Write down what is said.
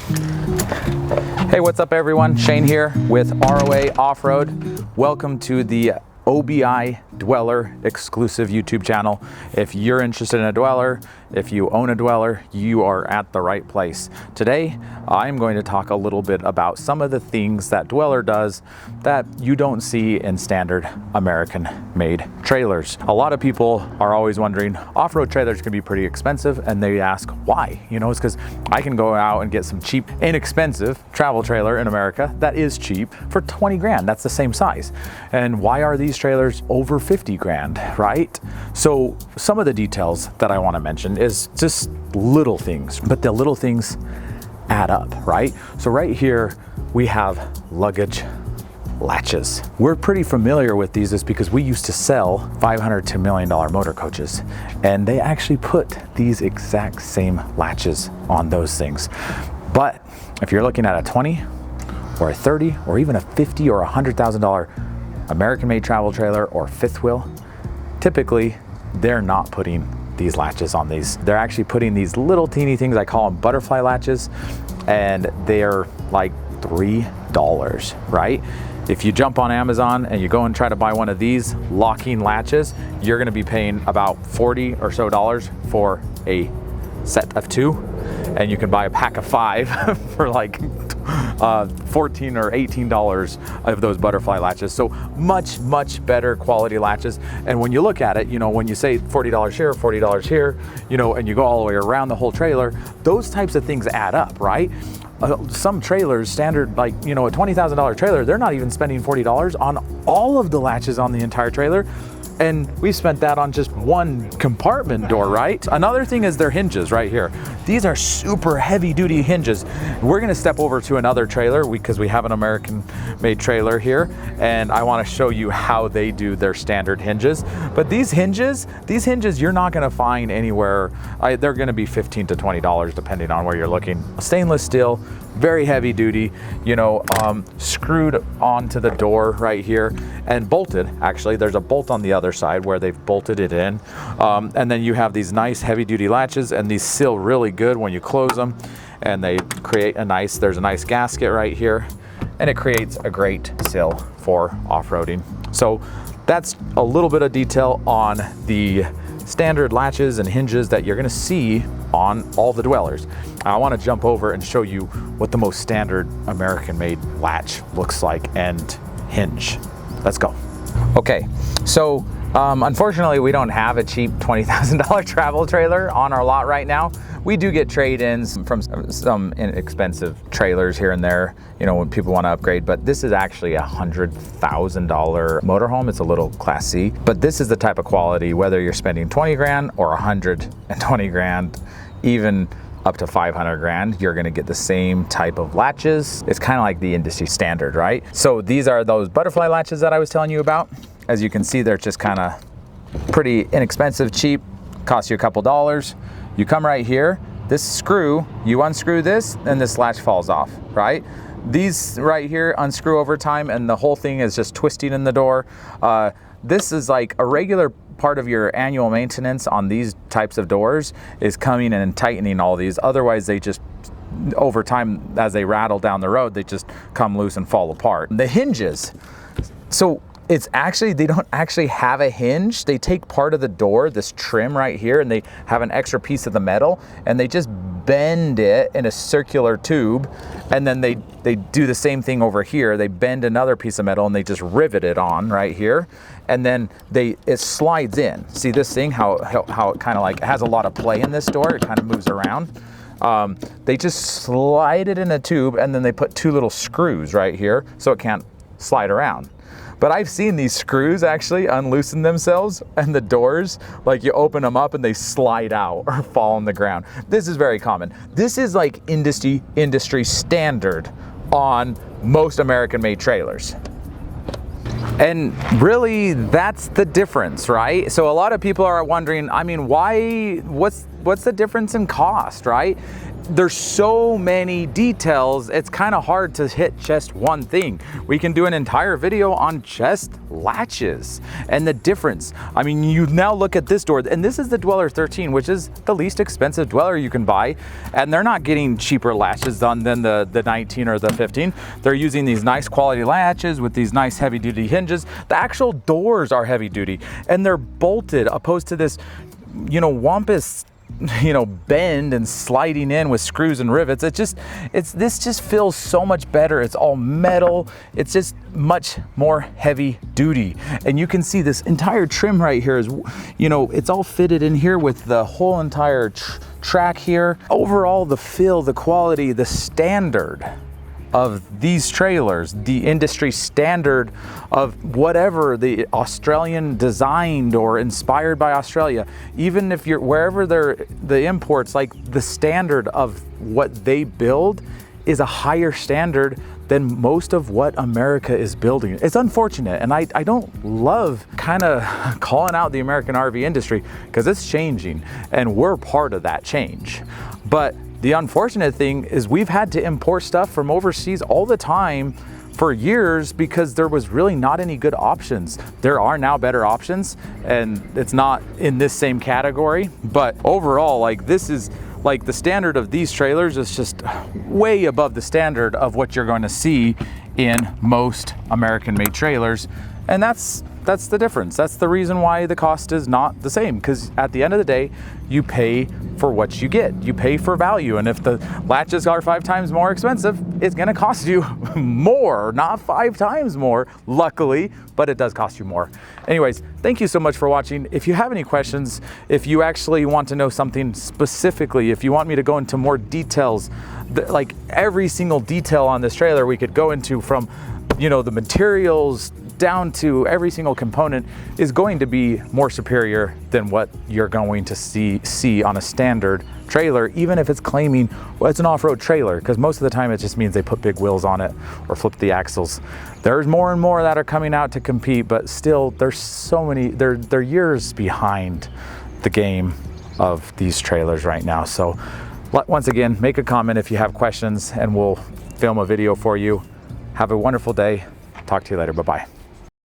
Hey, what's up everyone? Shane here with ROA Off-Road. Welcome to the OBI Dweller exclusive YouTube channel. If you're interested in a dweller, if you own a dweller, you are at the right place. Today, I'm going to talk a little bit about some of the things that dweller does that you don't see in standard American made trailers. A lot of people are always wondering, off-road trailers can be pretty expensive, and they ask why. You know, it's because I can go out and get some cheap, inexpensive travel trailer in America that is cheap for 20 grand. That's the same size. And why are these trailers over 50 grand, right? So some of the details that I want to mention is just little things, but the little things add up, right? So right here we have luggage latches. We're pretty familiar with these is because we used to sell $500 to $1 million motor coaches, and they actually put these exact same latches on those things. But if you're looking at a 20 or a 30 or even a 50 or $100,000 American-made travel trailer or fifth wheel, typically they're not putting these latches on these. They're actually putting these little teeny things, I call them butterfly latches, and they're like $3, right? If you jump on Amazon and you go and try to buy one of these locking latches, you're gonna be paying about $40 or so for a set of 2, and you can buy a pack of 5 for like $14 or $18 of those butterfly latches. So much better quality latches. And when you look at it, you know, when you say $40 here, $40 here, you know, and you go all the way around the whole trailer, those types of things add up, right? Some trailers, standard, like, you know, a $20,000 trailer, they're not even spending $40 on all of the latches on the entire trailer. And we spent that on just one compartment door, right? Another thing is their hinges right here. These are super heavy duty hinges. We're gonna step over to another trailer because we have an American made trailer here, and I wanna show you how they do their standard hinges. But these hinges you're not gonna find anywhere. They're gonna be $15 to $20 depending on where you're looking. Stainless steel, very heavy duty, you know, screwed onto the door right here and bolted. Actually, there's a bolt on the other side where they've bolted it in. And then you have these nice heavy duty latches, and these seal really good when you close them, and they create there's a nice gasket right here, and it creates a great seal for off-roading. So that's a little bit of detail on the standard latches and hinges that you're gonna see on all the dwellers. I want to jump over and show you what the most standard American made latch looks like and hinge. Let's go. Okay, so unfortunately we don't have a cheap $20,000 travel trailer on our lot right now. We do get trade-ins from some inexpensive trailers here and there, you know, when people want to upgrade, but this is actually a $100,000 motorhome. It's a little Class C, but this is the type of quality, whether you're spending 20 grand or 120 grand, even up to 500 grand, you're gonna get the same type of latches. It's kind of like the industry standard, right? So these are those butterfly latches that I was telling you about. As you can see, they're just kind of pretty inexpensive, cheap, cost you a couple dollars. You come right here, this screw, you unscrew this, and this latch falls off, right? These right here unscrew over time, and the whole thing is just twisting in the door. This is like a regular part of your annual maintenance on these types of doors is coming in and tightening all these. Otherwise, they just, over time, as they rattle down the road, they just come loose and fall apart. The hinges, so it's actually, they don't actually have a hinge. They take part of the door, this trim right here, and they have an extra piece of the metal, and they just bend it in a circular tube, and then they do the same thing over here. They bend another piece of metal and they just rivet it on right here, and then it slides in. See this thing, how it kind of like, it has a lot of play in this door. It kind of moves around. They just slide it in a tube, and then they put 2 little screws right here so it can't slide around. But I've seen these screws actually unloosen themselves, and the doors, like you open them up and they slide out or fall on the ground. This is very common. This is like industry standard on most American made trailers. And really, that's the difference, right? So a lot of people are wondering, I mean, what's the difference in cost, right? there's so many details, it's kind of hard to hit just one thing. We can do an entire video on just latches and the difference. I mean, you now look at this door, and this is the Dweller 13, which is the least expensive Dweller you can buy, and they're not getting cheaper latches than the 19 or the 15. They're using these nice quality latches with these nice heavy duty hinges. The actual doors are heavy duty, and they're bolted, opposed to this, you know, wampus, you know, bend and sliding in with screws and rivets. This just feels so much better. It's all metal. It's just much more heavy duty. And you can see this entire trim right here is, you know, it's all fitted in here with the whole entire track here. Overall, the feel, the quality, the standard of these trailers, the industry standard of whatever the Australian designed or inspired by Australia, even if you're wherever the imports, like the standard of what they build is a higher standard than most of what America is building. It's unfortunate, and I don't love kind of calling out the American RV industry because it's changing and we're part of that change. But the unfortunate thing is we've had to import stuff from overseas all the time for years because there was really not any good options. There are now better options, and it's not in this same category, but overall, like, this is like the standard of these trailers is just way above the standard of what you're going to see in most American made trailers. And that's the difference. That's the reason why the cost is not the same, because at the end of the day, you pay for what you get. You pay for value. And if the latches are 5 times more expensive, it's gonna cost you more, not 5 times more, luckily, but it does cost you more. Anyways, thank you so much for watching. If you have any questions, if you actually want to know something specifically, if you want me to go into more details, like every single detail on this trailer we could go into, from, you know, the materials down to every single component, is going to be more superior than what you're going to see on a standard trailer, even if it's claiming, well, it's an off-road trailer, because most of the time it just means they put big wheels on it or flip the axles. There's more and more that are coming out to compete, but still there's so many, they're years behind the game of these trailers right now. So once again, make a comment if you have questions and we'll film a video for you. Have a wonderful day. Talk to you later. Bye-bye.